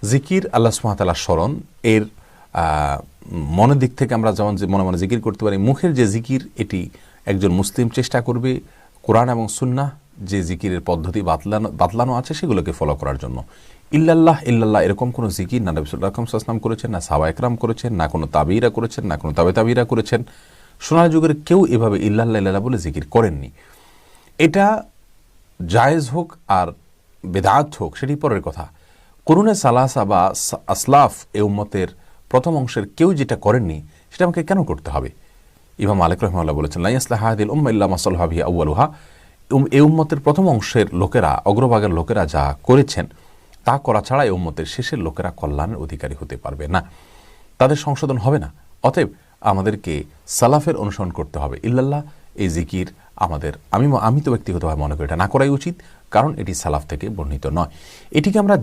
জিকির আল্লাহ সুবহানাহু ওয়া তাআলার স্মরণ, এর মনের দিক থেকে আমরা যেমন মনে মনে জিকির করতে পারি, মুখের যে জিকির এটি একজন মুসলিম চেষ্টা করবে কোরআন এবং সুন্নাহ যে জিকিরের পদ্ধতি বাতলানো আছে সেগুলোকে ফলো করার জন্য। ইল্লাল্লাহ ইল্লাল্লাহ এরকম কোনো জিকির না নবী সাল্লাল্লাহু আলাইহি ওয়াসাল্লাম করেছেন, না সাহাবা একরাম করেছেন, না কোনো তাবিঈরা করেছেন, না কোনো তাবিঈরা করেছেন। সোনার যুগের কেউ এভাবে ইল্লাল্লাহ ইল্লাল্লাহ বলে জিকির করেননি। এটা জায়েজ হোক আর বেদাত হোক সেটি পরের কথা। কুরুনে সালাসা বা আসলাফ এ উম্মতের প্রথম অংশের কেউ যেটা করেননি সেটা আমাকে কেন করতে হবে? ইমাম মালিক রাহিমাহুল্লাহ বলেছেন, লা ইয়াসলাহু হাযিহিল উম্মাহ ইল্লা মা সালাহা বিহি আউয়ালুহা। এই উম্মতের প্রথম অংশের লোকেরা, অগ্রভাগের লোকেরা যা করেছেন তা করা ছাড়া এই উম্মতের শেষের লোকেরা কল্যাণের অধিকারী হতে পারবে না, তাদের সংশোধন হবে না। অতএব আমাদেরকে সালাফের অনুসরণ করতে হবে। ইল্লাল্লাহ এই জিকির আমাদের, আমি তো ব্যক্তিগতভাবে মনে করি এটা না করাই উচিত, কারণ এটি সালাফ থেকে বর্ণিত নয়। এটিকে আমরা